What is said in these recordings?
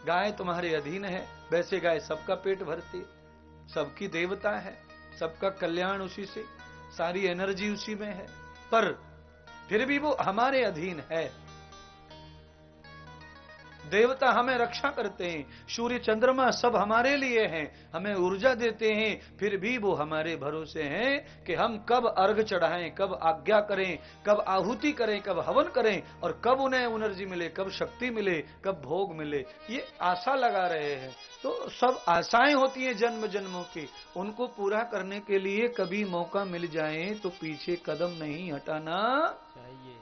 गाय तुम्हारे अधीन है, वैसे गाय सबका पेट भरती, सबकी देवता है, सबका कल्याण उसी से, सारी एनर्जी उसी में है, पर फिर भी वो हमारे अधीन है। देवता हमें रक्षा करते हैं, सूर्य चंद्रमा सब हमारे लिए हैं, हमें ऊर्जा देते हैं, फिर भी वो हमारे भरोसे हैं कि हम कब अर्घ चढ़ाएं, कब आज्ञा करें, कब आहुति करें, कब हवन करें, और कब उन्हें एनर्जी मिले, कब शक्ति मिले, कब भोग मिले, ये आशा लगा रहे हैं। तो सब आशाएं होती हैं जन्म जन्मों की, उनको पूरा करने के लिए कभी मौका मिल जाए तो पीछे कदम नहीं हटाना चाहिए।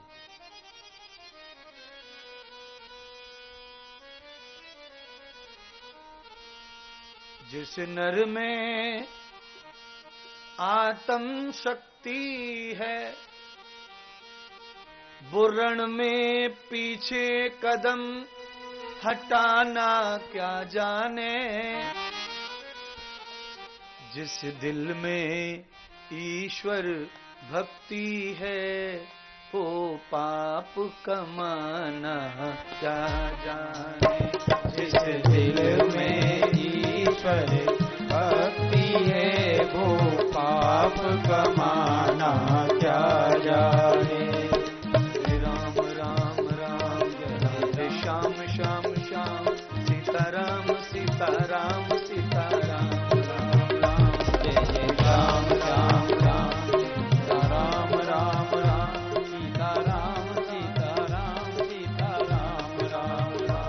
जिस नर में आत्म शक्ति है, बुरण में पीछे कदम हटाना क्या जाने। जिस दिल में ईश्वर भक्ति है, वो पाप कमाना क्या जाने। जिस दिल में ईश्वर भक्ति है, वो पाप कमाना क्या जाने। राम राम राम हरे श्याम श्याम श्याम, सीताराम सीताराम सीताराम, राम राम जय जय राम राम राम, सीताराम राम राम, सीताराम सीताराम सीताराम राम राम।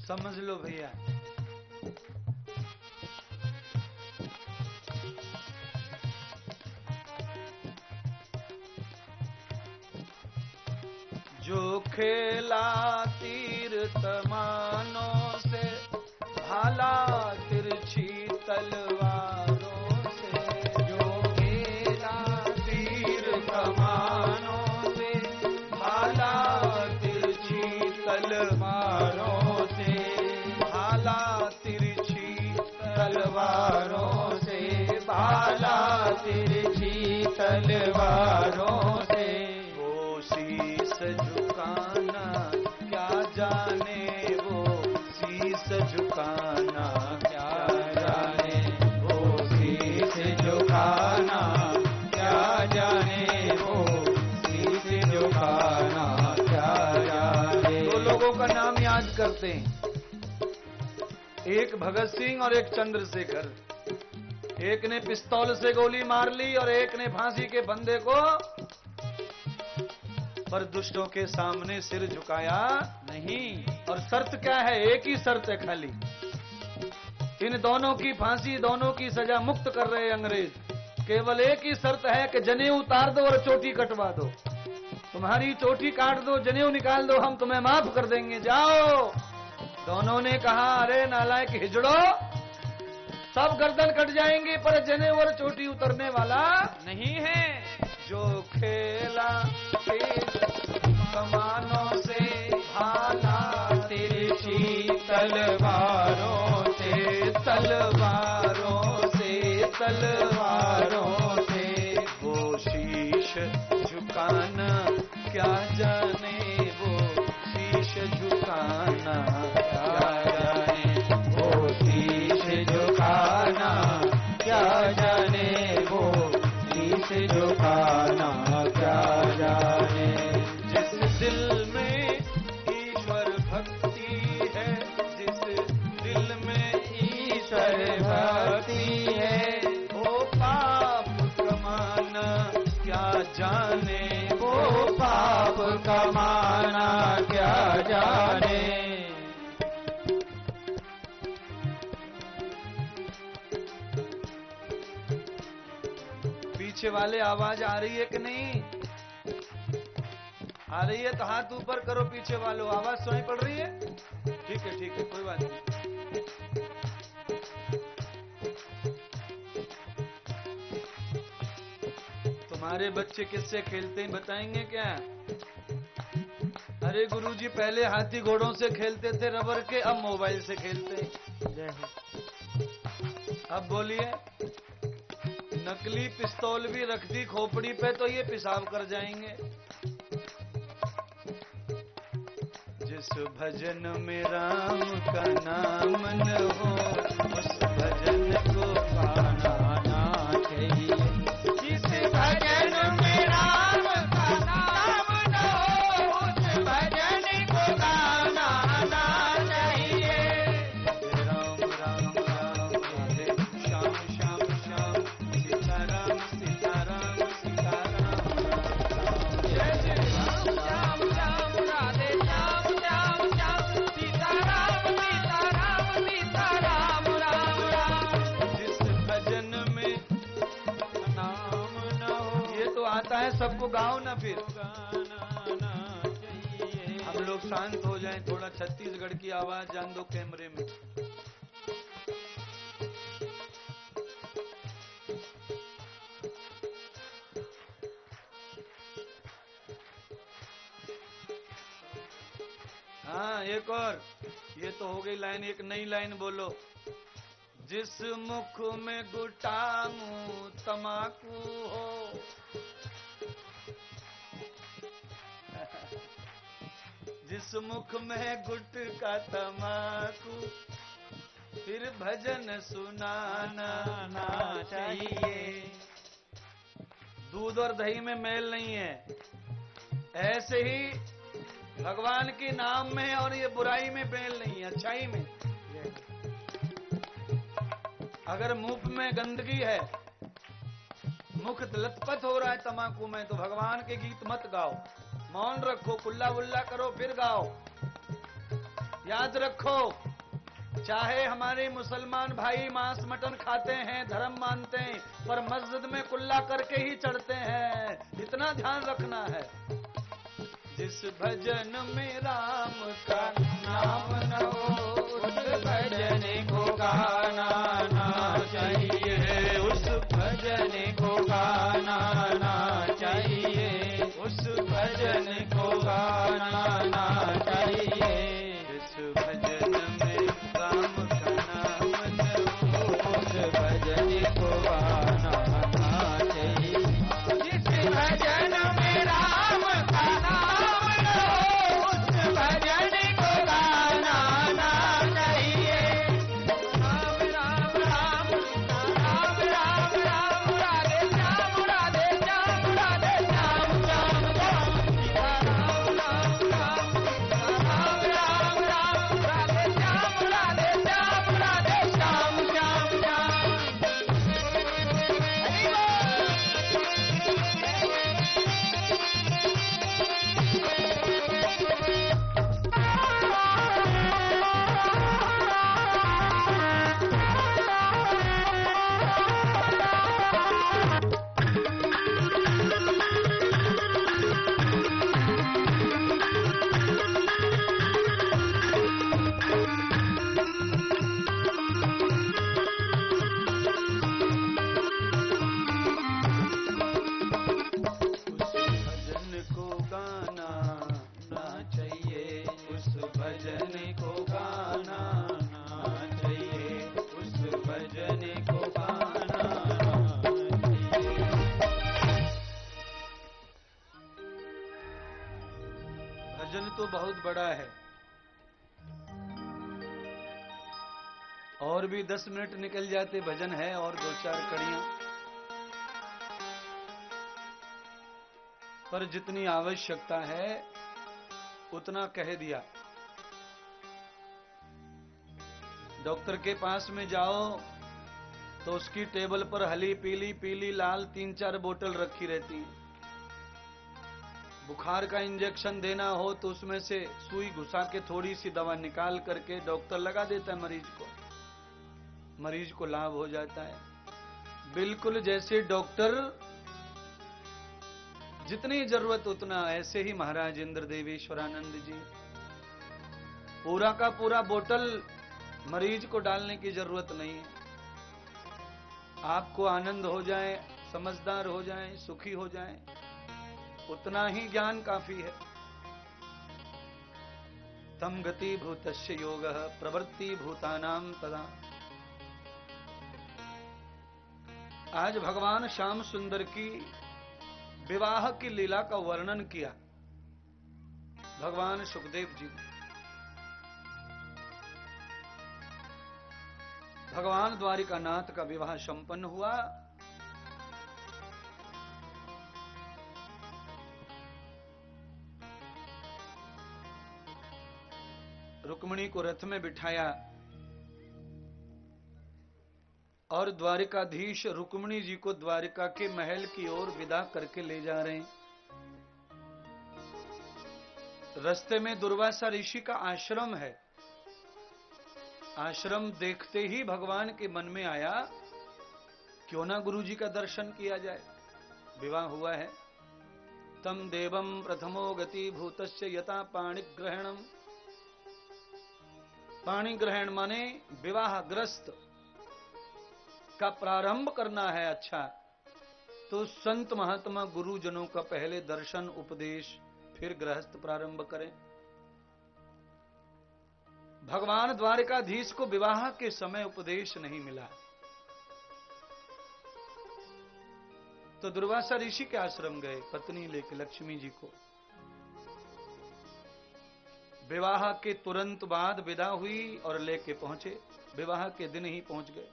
समझ लो भैया, जो खेला तीर कमानों से, भाला तिरछी तलवारों से। जो खेला तीर कमानों से, भाला तिरछी तलवारों से, भाला तिरछी तलवारों से, भाला तिरछी तलवारों से। वो शीस झुकाना क्या जाने, वो शीस झुकाना क्या जाने, वो शीस झुकाना क्या जाने, वो शीस झुकाना क्या जाने। दो लोगों का नाम याद करते हैं, एक भगत सिंह और एक चंद्रशेखर। एक ने पिस्तौल से गोली मार ली और एक ने फांसी के फंदे को, पर दुष्टों के सामने सिर झुकाया नहीं। और शर्त क्या है? एक ही शर्त है खाली, इन दोनों की फांसी, दोनों की सजा मुक्त कर रहे अंग्रेज। केवल एक ही शर्त है कि जनेऊ उतार दो और चोटी कटवा दो। तुम्हारी चोटी काट दो, जनेऊ निकाल दो, हम तुम्हें माफ कर देंगे, जाओ। दोनों ने कहा, अरे नालायक हिजड़ो, सब गर्दन कट जाएंगे पर जनेऊ और चोटी उतरने वाला नहीं है। जो खेला कमानों से, भाला तिरछी तलवारों से, तलवारों से, तलवारों से। वो शीश झुकाना क्या जाने, वो शीश झुकाना क्या जाने। वो शीश झुकाना क्या जाने, वो शीश झुकाना क्या जाने। जिस दिल में ईश्वर भक्ति है, जिस दिल में ईश्वर भक्ति है, वो पाप कमाना क्या जाने, वो पाप कमाना क्या जाने। पीछे वाले आवाज आ रही है कि नहीं? आ रही है तो हाथ ऊपर करो पीछे वालों, आवाज सुनाई पड़ रही है? ठीक है, कोई बात नहीं। तुम्हारे बच्चे किससे खेलते हैं बताएंगे क्या? अरे गुरुजी, पहले हाथी घोड़ों से खेलते थे रबर के, अब मोबाइल से खेलते हैं। अब बोलिए, नकली पिस्तौल भी रख दी खोपड़ी पे तो ये पेशाब कर जाएंगे। जिस भजन में राम का नाम न हो, उस भजन को गाना ना चाहिए। जिस भजन में राम का नाम न हो, उस भजन को गाना ना चाहिए। राम राम राम राधे श्याम श्याम श्याम, सीताराम सीताराम सीताराम। जय श्री राम श्याम श्याम राधे श्याम श्याम श्याम, सीताराम सीताराम सीताराम राम राम। जिस भजन में नाम न हो, ये तो आता है सबको, गाओ ना फिर। गाना ना चाहिए। हम लोग शांत हो जाएं, थोड़ा छत्तीसगढ़ की आवाज जान दो कैमरे में। हाँ, एक और, ये तो हो गई लाइन, एक नई लाइन बोलो। जिस मुख में गुटा मुंह तमाकू हो, जिस मुख में गुटका तमाकू, फिर भजन सुनाना ना चाहिए। दूध और दही में मेल नहीं है। ऐसे ही भगवान के नाम में और ये बुराई में मेल नहीं है, अच्छाई में। अगर मुंह में गंदगी है, मुख लथपथ हो रहा है तमाकू में, तो भगवान के गीत मत गाओ, मौन रखो, कुल्ला वुल्ला करो फिर गाओ। याद रखो, चाहे हमारे मुसलमान भाई मांस मटन खाते हैं, धर्म मानते हैं, पर मस्जिद में कुल्ला करके ही चढ़ते हैं, इतना ध्यान रखना है। जिस भजन में राम का नाम न हो, उस भजन को गाना ना चाहिए। उस भजन को गाना ना चाहिए। उस भजन को गाना ना चाहिए। जिस भजन में राम का नाम न हो, उस भजन को गाना ना चाहिए। जिस भजन में राम का नाम न हो, उस भजन को गाना ना चाहिए। राम राम राम राम राम राम, राधे श्याम राधे श्याम राधे श्याम श्याम श्याम, सीता राम राम राम राम राम राम, राधे श्याम राधे श्याम राधे श्याम श्याम श्याम। उस भजन को गाना ना चाहिए। उस भजन को गाना ना चाहिए। उस भजन को गाना ना चाहिए। भजन तो बहुत बड़ा है, और भी 10 मिनट निकल जाते, भजन है और 2-4 कड़ियां, पर जितनी आवश्यकता है उतना कह दिया। डॉक्टर के पास में जाओ तो उसकी टेबल पर हली पीली पीली लाल 3-4 बोतल रखी रहती हैं। बुखार का इंजेक्शन देना हो तो उसमें से सुई घुसा के थोड़ी सी दवा निकाल करके डॉक्टर लगा देता है मरीज को लाभ हो जाता है। बिल्कुल जैसे डॉक्टर जितनी जरूरत उतना, ऐसे ही महाराज इंद्र देवेश्वरानंद जी पूरा का पूरा बोतल मरीज को डालने की जरूरत नहीं है। आपको आनंद हो जाए, समझदार हो जाए, सुखी हो जाए, उतना ही ज्ञान काफी है। तम गति भूतस्य योगः प्रवृत्ति भूतानां तदा। आज भगवान श्याम सुंदर की विवाह की लीला का वर्णन किया भगवान सुखदेव जी ने। भगवान द्वारिकानाथ का विवाह संपन्न हुआ। रुक्मिणी को रथ में बिठाया और द्वारिकाधीश रुक्मिणी जी को द्वारिका के महल की ओर विदा करके ले जा रहे हैं। रास्ते में दुर्वासा ऋषि का आश्रम है। आश्रम देखते ही भगवान के मन में आया, क्यों ना गुरु जी का दर्शन किया जाए। विवाह हुआ है। तम देवम प्रथमो गति भूतस्य यथा पाणिग्रहणम। पाणिग्रहण माने विवाहग्रस्त का प्रारंभ करना है। अच्छा, तो संत महात्मा गुरुजनों का पहले दर्शन उपदेश, फिर गृहस्थ प्रारंभ करें। भगवान द्वारिकाधीश को विवाह के समय उपदेश नहीं मिला, तो दुर्वासा ऋषि के आश्रम गए पत्नी लेके लक्ष्मी जी को। विवाह के तुरंत बाद विदा हुई और लेके पहुंचे। विवाह के दिन ही पहुंच गए।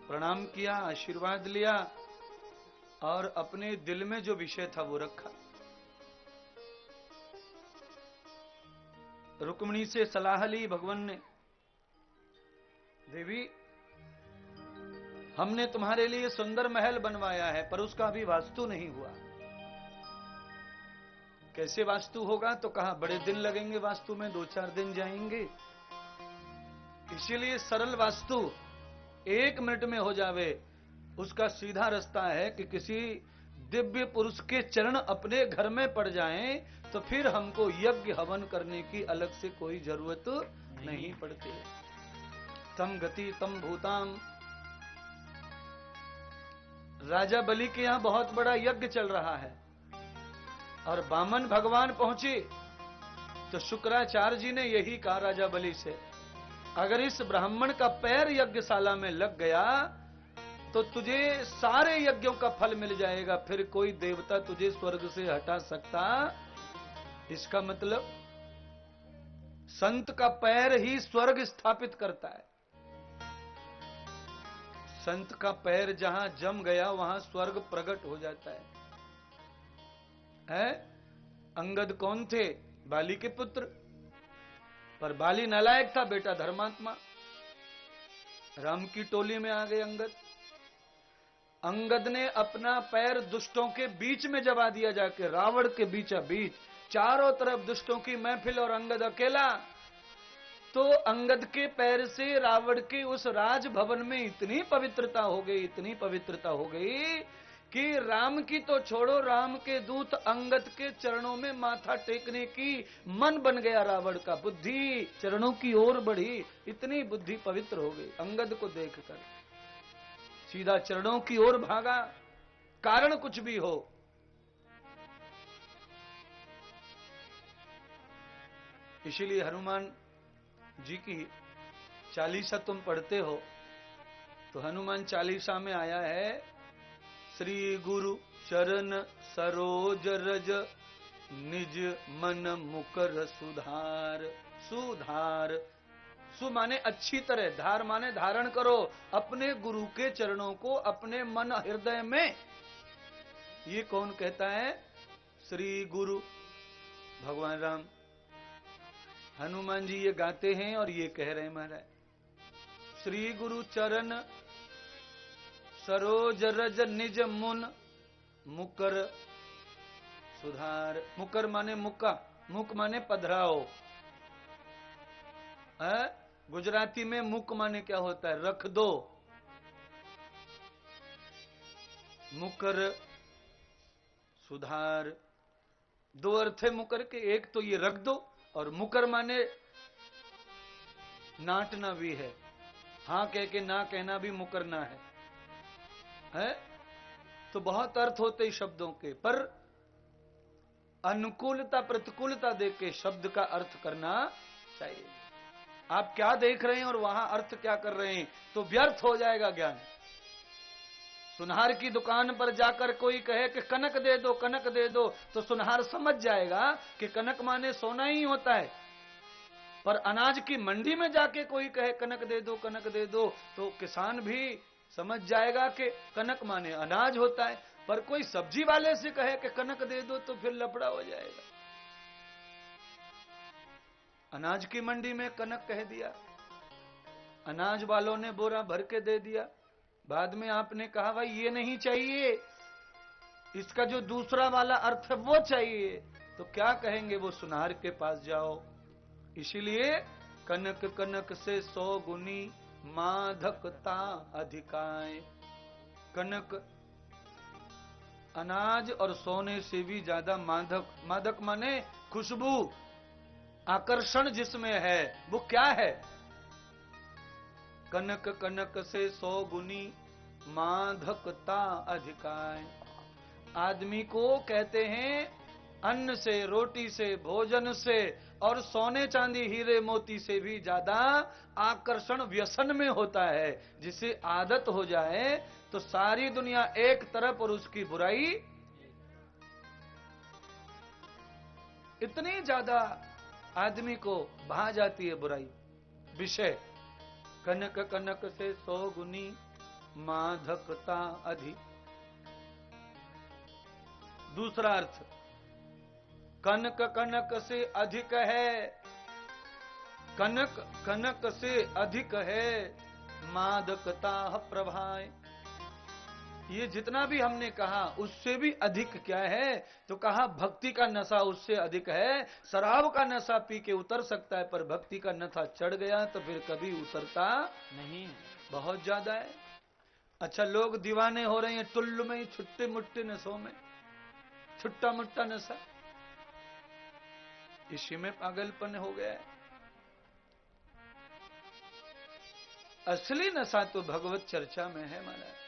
प्रणाम किया, आशीर्वाद लिया और अपने दिल में जो विषय था वो रखा। रुक्मिणी से सलाह ली भगवान ने, देवी हमने तुम्हारे लिए सुंदर महल बनवाया है, पर उसका अभी वास्तु नहीं हुआ। कैसे वास्तु होगा? तो कहा बड़े दिन लगेंगे वास्तु में, 2-4 दिन जाएंगे, इसीलिए सरल वास्तु 1 मिनट में हो जावे। उसका सीधा रास्ता है कि किसी दिव्य पुरुष के चरण अपने घर में पड़ जाएं, तो फिर हमको यज्ञ हवन करने की अलग से कोई जरूरत नहीं पड़ती। तम गति तम भूताम। राजा बलि के यहां बहुत बड़ा यज्ञ चल रहा है और वामन भगवान पहुंचे, तो शुक्राचार्य जी ने यही कहा राजा बलि से, अगर इस ब्राह्मण का पैर यज्ञशाला में लग गया तो तुझे सारे यज्ञों का फल मिल जाएगा, फिर कोई देवता तुझे स्वर्ग से हटा सकता। इसका मतलब संत का पैर ही स्वर्ग स्थापित करता है। संत का पैर जहां जम गया वहां स्वर्ग प्रकट हो जाता है? अंगद कौन थे? बाली के पुत्र, पर बाली नालायक था, बेटा धर्मात्मा। राम की टोली में आ गए अंगद। अंगद ने अपना पैर दुष्टों के बीच में जमा दिया, जाके रावण के बीचा बीच, चारों तरफ दुष्टों की महफिल और अंगद अकेला। तो अंगद के पैर से रावण के उस राज भवन में इतनी पवित्रता हो गई, इतनी पवित्रता हो गई कि राम की तो छोड़ो, राम के दूत अंगद के चरणों में माथा टेकने की मन बन गया रावण का। बुद्धि चरणों की ओर बढ़ी, इतनी बुद्धि पवित्र हो गई। अंगद को देखकर सीधा चरणों की ओर भागा, कारण कुछ भी हो। इसीलिए हनुमान जी की चालीसा तुम पढ़ते हो, तो हनुमान चालीसा में आया है, श्री गुरु चरण सरोज रज निज मन मुकर सुधार। सुधार, सु माने अच्छी तरह, धार माने धारण करो अपने गुरु के चरणों को अपने मन हृदय में। ये कौन कहता है? श्री गुरु भगवान राम। हनुमान जी ये गाते हैं और ये कह रहे हैं महाराज, श्री गुरु चरण सरोज रज निज मुन मुकर सुधार। मुकर माने मुक्का, मुक माने पधराओ। गुजराती में मुक माने क्या होता है? रख दो। मुकर सुधार, दो अर्थ है मुकर के। एक तो ये रख दो, और मुकर माने नाटना भी है, हाँ कह के ना कहना भी मुकरना है? तो बहुत अर्थ होते हैं शब्दों के, पर अनुकूलता प्रतिकूलता देख के शब्द का अर्थ करना चाहिए। आप क्या देख रहे हैं और वहां अर्थ क्या कर रहे हैं, तो व्यर्थ हो जाएगा ज्ञान। सुनहार की दुकान पर जाकर कोई कहे कि कनक दे दो, कनक दे दो, तो सुनहार समझ जाएगा कि कनक माने सोना ही होता है। पर अनाज की मंडी में जाके कोई कहे कनक दे दो, कनक दे दो, तो किसान भी समझ जाएगा कि कनक माने अनाज होता है। पर कोई सब्जी वाले से कहे कि कनक दे दो, तो फिर लफड़ा हो जाएगा। अनाज की मंडी में कनक कह दिया, अनाज वालों ने बोरा भर के दे दिया, बाद में आपने कहा भाई ये नहीं चाहिए, इसका जो दूसरा वाला अर्थ है वो चाहिए, तो क्या कहेंगे? वो सुनार के पास जाओ। इसीलिए कनक कनक से 100 गुनी माधकता अधिकाए। कनक अनाज और सोने से भी ज्यादा मादक, मादक माने खुशबू, आकर्षण जिसमें है वो क्या है? कनक कनक से 100 गुनी माधकता अधिकाए। आदमी को कहते हैं अन्न से, रोटी से, भोजन से और सोने चांदी हीरे मोती से भी ज्यादा आकर्षण व्यसन में होता है। जिसे आदत हो जाए तो सारी दुनिया एक तरफ और उसकी बुराई इतनी ज्यादा आदमी को भा जाती है बुराई विषय। कनक कनक से 100 गुनी माधकता अधिक। दूसरा अर्थ, कनक कनक से अधिक है, कनक कनक से अधिक है मादकता प्रभाए। ये जितना भी हमने कहा उससे भी अधिक क्या है? तो कहा भक्ति का नशा उससे अधिक है। शराब का नशा पी के उतर सकता है, पर भक्ति का नशा चढ़ गया तो फिर कभी उतरता नहीं, बहुत ज्यादा है। अच्छा, लोग दीवाने हो रहे हैं टुल्लू में, छुट्टे मुट्टे नशों में, छुट्टा मुट्टा नशा, इसी में पागलपन हो गया है। असली नशा तो भगवत चर्चा में है महाराज।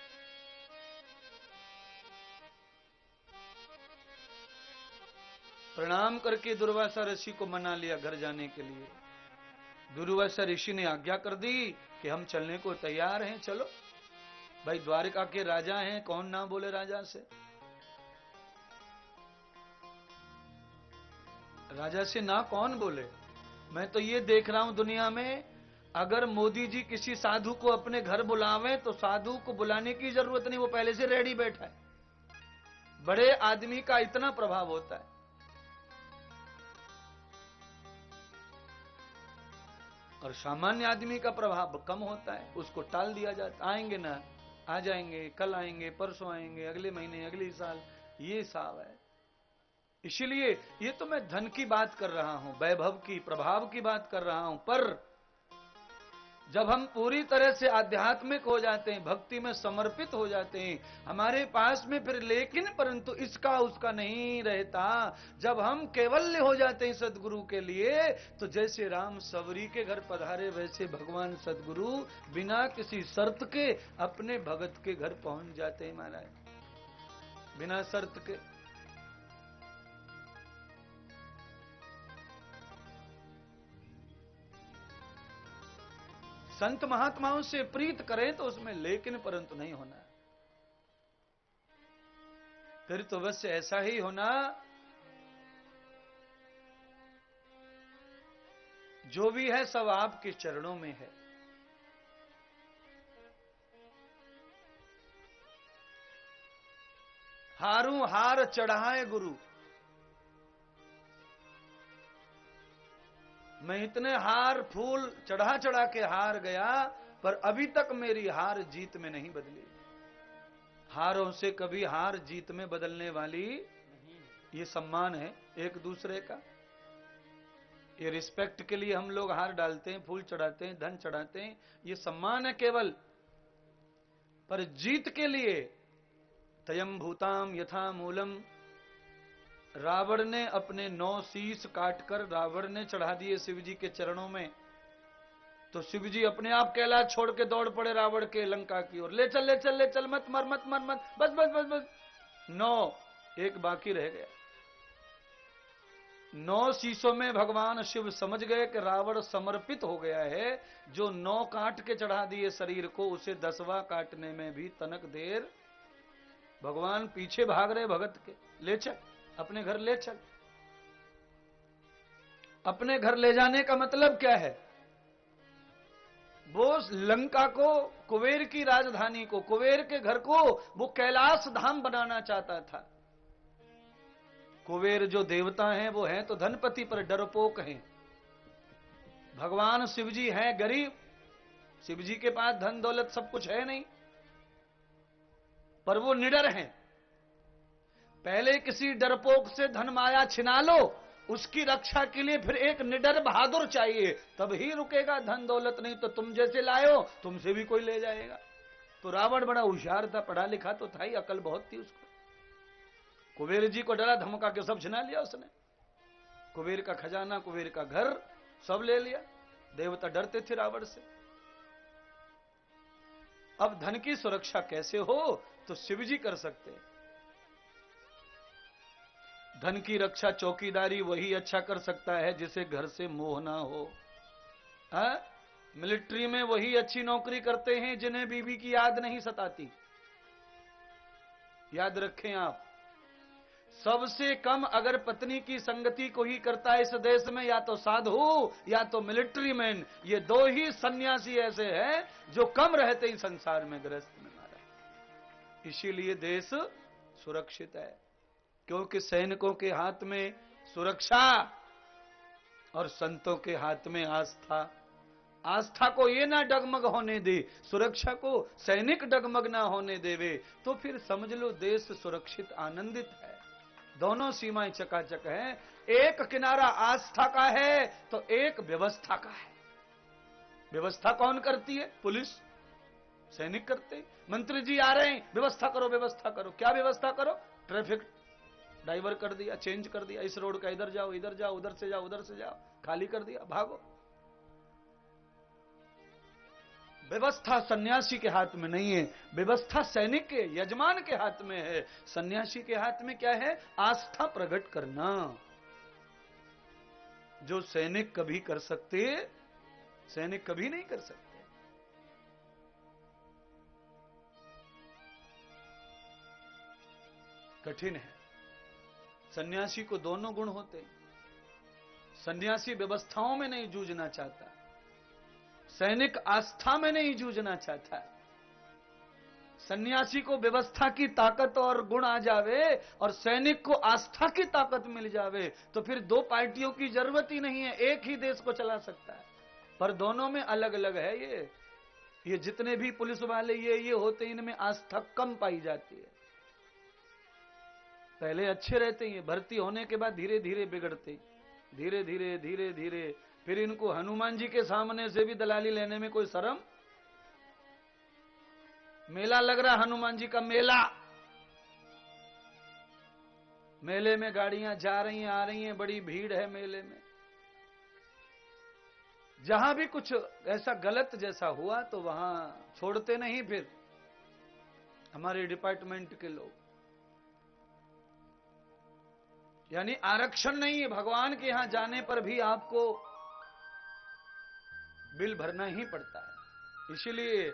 प्रणाम करके दुर्वासा ऋषि को मना लिया घर जाने के लिए। दुर्वासा ऋषि ने आज्ञा कर दी कि हम चलने को तैयार हैं, चलो। भाई द्वारिका के राजा हैं, कौन ना बोले राजा से? राजा से ना कौन बोले? मैं तो ये देख रहा हूं दुनिया में, अगर मोदी जी किसी साधु को अपने घर बुलावे तो साधु को बुलाने की जरूरत नहीं, वो पहले से रेडी बैठा है। बड़े आदमी का इतना प्रभाव होता है। और सामान्य आदमी का प्रभाव कम होता है, उसको टाल दिया जाता। आएंगे ना, आ जाएंगे, कल आएंगे, परसों आएंगे, अगले महीने, अगले साल, ये हिसाब है। इसलिए ये तो मैं धन की बात कर रहा हूं, वैभव की, प्रभाव की बात कर रहा हूं। पर जब हम पूरी तरह से आध्यात्मिक हो जाते हैं, भक्ति में समर्पित हो जाते हैं, हमारे पास में फिर लेकिन परंतु इसका उसका नहीं रहता। जब हम केवल्य हो जाते हैं सदगुरु के लिए, तो जैसे राम सबरी के घर पधारे वैसे भगवान सदगुरु बिना किसी शर्त के अपने भगत के घर पहुंच जाते हैं महाराज, बिना शर्त के। संत महात्माओं से प्रीत करें तो उसमें लेकिन परंतु नहीं होना। फिर तो बस ऐसा ही होना, जो भी है सब आपके चरणों में है। हारू हार चढ़ाए गुरु, मैं इतने हार फूल चढ़ा चढ़ा के हार गया, पर अभी तक मेरी हार जीत में नहीं बदली। हारों से कभी हार जीत में बदलने वाली नहीं। ये सम्मान है एक दूसरे का, ये रिस्पेक्ट के लिए हम लोग हार डालते हैं, फूल चढ़ाते हैं, धन चढ़ाते हैं, ये सम्मान है केवल। पर जीत के लिए तयम भूताम यथा मूलम रावण ने अपने 9 शीश काटकर रावण ने चढ़ा दिए शिव जी के चरणों में। तो शिव जी अपने आप कैलाश छोड़ के दौड़ पड़े रावण के लंका की ओर। ले चल ले चल ले चल, मत मर मत मर मत, बस बस बस बस। 9, एक बाकी रह गया। 9 शीशों में भगवान शिव समझ गए कि रावण समर्पित हो गया है। जो 9 काट के चढ़ा दिए शरीर को, उसे 10वां काटने में भी तनक देर। भगवान पीछे भाग रहे भगत के, ले चल अपने घर ले चल। अपने घर ले जाने का मतलब क्या है? वो लंका को, कुबेर की राजधानी को, कुबेर के घर को वो कैलाश धाम बनाना चाहता था। कुबेर जो देवता हैं वो हैं तो धनपति पर डरपोक हैं। भगवान शिवजी हैं गरीब, शिवजी के पास धन दौलत सब कुछ है नहीं, पर वो निडर हैं। पहले किसी डरपोक से धन माया छिना लो, उसकी रक्षा के लिए फिर एक निडर बहादुर चाहिए, तब ही रुकेगा धन दौलत, नहीं तो तुम जैसे लायो तुमसे भी कोई ले जाएगा। तो रावण बड़ा होशियार था, पढ़ा लिखा तो था ही, अकल बहुत थी उसको। कुबेर जी को डरा धमका के सब छिना लिया उसने। कुबेर का खजाना, कुबेर का घर सब ले लिया। देवता डरते थे रावण से। अब धन की सुरक्षा कैसे हो? तो शिवजी कर सकते हैं। धन की रक्षा, चौकीदारी वही अच्छा कर सकता है जिसे घर से मोह ना हो। मिलिट्री में वही अच्छी नौकरी करते हैं जिन्हें बीवी की याद नहीं सताती। याद रखें आप, सबसे कम अगर पत्नी की संगति को ही करता है इस देश में, या तो साधु या तो मिलिट्री मैन। ये 2 ही सन्यासी ऐसे हैं जो कम रहते ही संसार में गृहस्थ में मारा। इसीलिए देश सुरक्षित है, क्योंकि सैनिकों के हाथ में सुरक्षा और संतों के हाथ में आस्था। आस्था को ये ना डगमग होने दे, सुरक्षा को सैनिक डगमग ना होने देवे, तो फिर समझ लो देश सुरक्षित आनंदित है। दोनों सीमाएं चकाचक हैं। एक किनारा आस्था का है तो एक व्यवस्था का है। व्यवस्था कौन करती है? पुलिस, सैनिक करते हैं। मंत्री जी आ रहे हैं, व्यवस्था करो व्यवस्था करो। क्या व्यवस्था करो? ट्रैफिक डाइवर्ट कर दिया, चेंज कर दिया, इस रोड का इधर जाओ इधर जाओ, उधर से जाओ उधर से जाओ, खाली कर दिया, भागो। व्यवस्था सन्यासी के हाथ में नहीं है, व्यवस्था सैनिक के, यजमान के हाथ में है। सन्यासी के हाथ में क्या है? आस्था प्रकट करना, जो सैनिक कभी कर सकते, सैनिक कभी नहीं कर सकते। कठिन है। सन्यासी को दोनों गुण होते हैं। सन्यासी व्यवस्थाओं में नहीं जूझना चाहता, सैनिक आस्था में नहीं जूझना चाहता। सन्यासी को व्यवस्था की ताकत और गुण आ जावे और सैनिक को आस्था की ताकत मिल जावे तो फिर 2 पार्टियों की जरूरत ही नहीं है, एक ही देश को चला सकता है। पर दोनों में अलग अलग है। ये जितने भी पुलिस वाले ये होते हैं, इनमें आस्था कम पाई जाती है। पहले अच्छे रहते हैं, भर्ती होने के बाद धीरे धीरे बिगड़ते, धीरे धीरे धीरे धीरे। फिर इनको हनुमान जी के सामने से भी दलाली लेने में कोई शर्म? मेला लग रहा हनुमान जी का मेला, मेले में गाड़ियां जा रही हैं आ रही हैं, बड़ी भीड़ है मेले में। जहां भी कुछ ऐसा गलत जैसा हुआ तो वहां छोड़ते नहीं फिर हमारे डिपार्टमेंट के लोग। यानी आरक्षण नहीं है, भगवान के यहां जाने पर भी आपको बिल भरना ही पड़ता है। इसलिए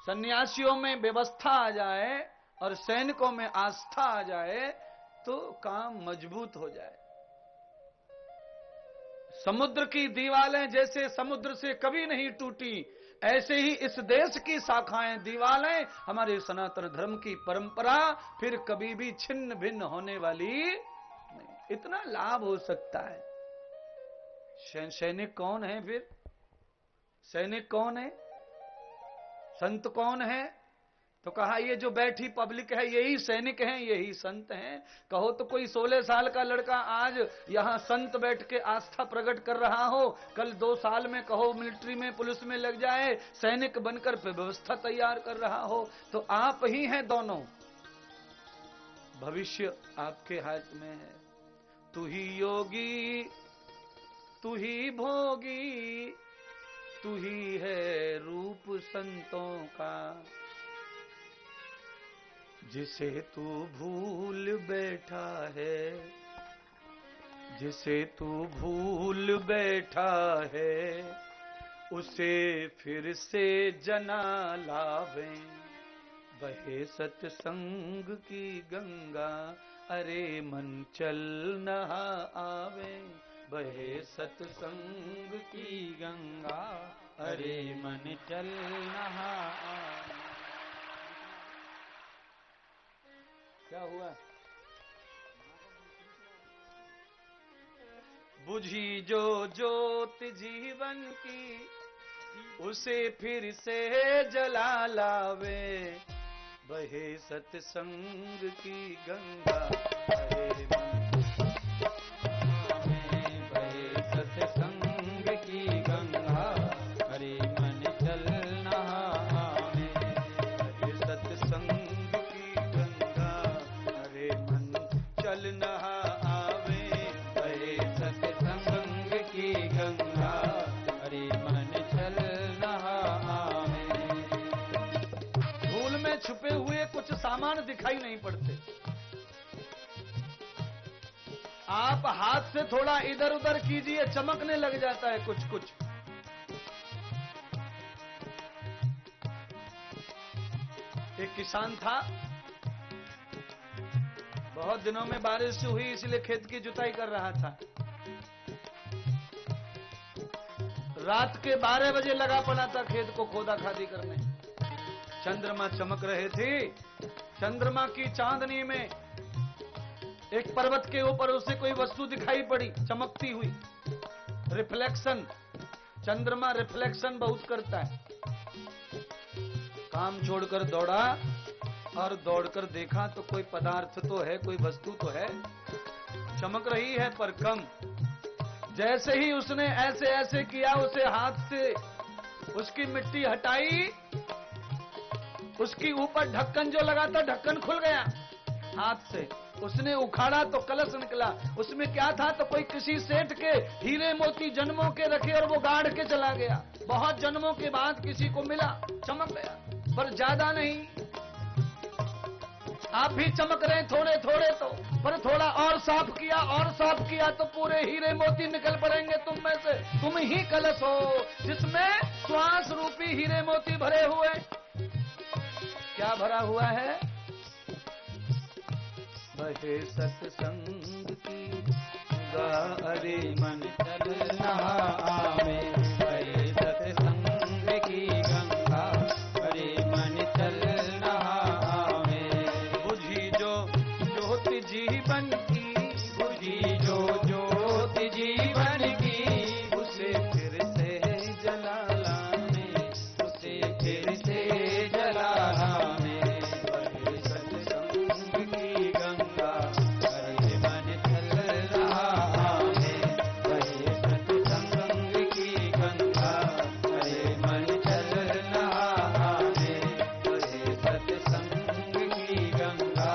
सन्यासियों में व्यवस्था आ जाए और सैनिकों में आस्था आ जाए तो काम मजबूत हो जाए। समुद्र की दीवारें जैसे समुद्र से कभी नहीं टूटी, ऐसे ही इस देश की शाखाएं, दीवारें, हमारे सनातन धर्म की परंपरा फिर कभी भी छिन्न भिन्न होने वाली नहीं। इतना लाभ हो सकता है। सैनिक कौन है? फिर सैनिक कौन है? संत कौन है? तो कहा ये जो बैठी पब्लिक है यही सैनिक हैं, यही संत हैं। कहो तो कोई 16 साल का लड़का आज यहां संत बैठ के आस्था प्रकट कर रहा हो, कल 2 साल में कहो मिलिट्री में पुलिस में लग जाए, सैनिक बनकर व्यवस्था तैयार कर रहा हो, तो आप ही हैं दोनों। भविष्य आपके हाथ में है। तू ही योगी, तू ही भोगी, तू ही है रूप संतों का। जिसे तू भूल बैठा है, जिसे तू भूल बैठा है, उसे फिर से जना लावे। बहे सत्संग की गंगा, अरे मन चल नहा आवे। बहे सत्संग की गंगा, अरे मन चल नहा आवे। क्या हुआ? बुझी जो ज्योत जीवन की, उसे फिर से जला लावे। बहे सत्संग की गंगा, अरे बहे सत्संग की गंगा, अरे मन चल नहा आवे। बहे सत्संग की गंगा, अरे मन चल नहा आवे। बहे सत्संग की गंगा, अरे मन चल नहा आवे। धूल में छुपे हुए कुछ सामान दिखाई नहीं पड़ते। आप हाथ से थोड़ा इधर उधर कीजिए, चमकने लग जाता है कुछ कुछ। एक किसान था, बहुत दिनों में बारिश हुई इसलिए खेत की जुताई कर रहा था। रात के 12 बजे लगा पड़ा था खेत को खोदा खादी करने। चंद्रमा चमक रहे थे। चंद्रमा की चांदनी में एक पर्वत के ऊपर उसे कोई वस्तु दिखाई पड़ी चमकती हुई। रिफ्लेक्शन, चंद्रमा रिफ्लेक्शन बहुत करता है। काम छोड़कर दौड़ा और दौड़कर देखा तो कोई पदार्थ तो है, कोई वस्तु तो है, चमक रही है पर कम। जैसे ही उसने ऐसे ऐसे किया, उसे हाथ से उसकी मिट्टी हटाई, उसकी ऊपर ढक्कन जो लगा था ढक्कन खुल गया हाथ से। उसने उखाड़ा तो कलश निकला। उसमें क्या था तो कोई किसी सेठ के हीरे मोती जन्मों के रखे और वो गाड़ के चला गया। बहुत जन्मों के बाद किसी को मिला, चमक गया, पर ज्यादा नहीं। आप भी चमक रहे थोड़े थोड़े तो, पर थोड़ा और साफ किया तो पूरे हीरे मोती निकल पड़ेंगे तुम में से। तुम ही कलश हो जिसमें श्वास रूपी हीरे मोती भरे हुए। क्या भरा हुआ है? बहे सत्संग की गंगा, अरे मन चल नहा आवे। बहे सत्संग की गंगा, अरे मन चल नहा आवे। बुझी जो ज्योति जीवन की, बुझी जो ज्योति जीवन की, उसे फिर से जला लाने, उसे फिर से जला लाने। बहे सत्संग की गंगा, अरे मन चल नहा आवे। बहे सत्संग की गंगा, अरे मन चल नहा आवे। बहे सत्संग की गंगा,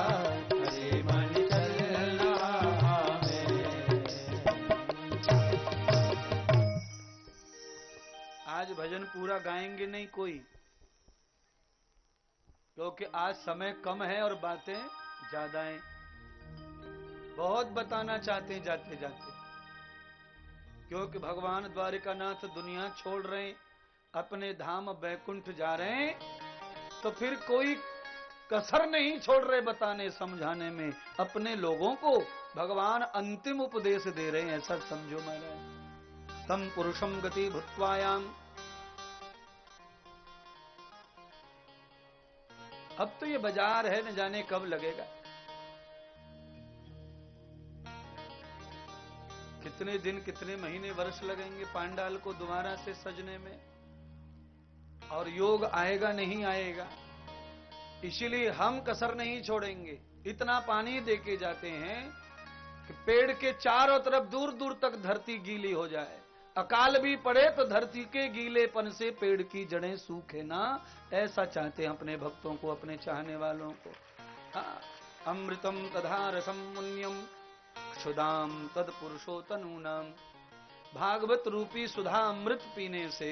अरे मन चल नहा आवे। आज भजन पूरा गाएंगे नहीं कोई, क्योंकि आज समय कम है और बातें ज्यादा हैं। बहुत बताना चाहते हैं जाते जाते, क्योंकि भगवान द्वारिकानाथ दुनिया छोड़ रहे हैं, अपने धाम बैकुंठ जा रहे हैं, तो फिर कोई कसर नहीं छोड़ रहे बताने समझाने में। अपने लोगों को भगवान अंतिम उपदेश दे रहे हैं, ऐसा समझो महाराज। तम पुरुषम गति भूत्वायाम। अब तो ये बाजार है, न जाने कब लगेगा। कितने दिन, कितने महीने, वर्ष लगेंगे पांडाल को दोबारा से सजने में, और योग आएगा नहीं आएगा। इसीलिए हम कसर नहीं छोड़ेंगे। इतना पानी देके जाते हैं कि पेड़ के चारों तरफ दूर दूर तक धरती गीली हो जाए। अकाल भी पड़े तो धरती के गीलेपन से पेड़ की जड़ें सूखे ना। ऐसा चाहते हैं अपने भक्तों को, अपने चाहने वालों को। हाँ, अमृतम तथा रसम पुण्यम क्षुदाम तद पुरुषोतनूनाम। भागवत रूपी सुधा अमृत पीने से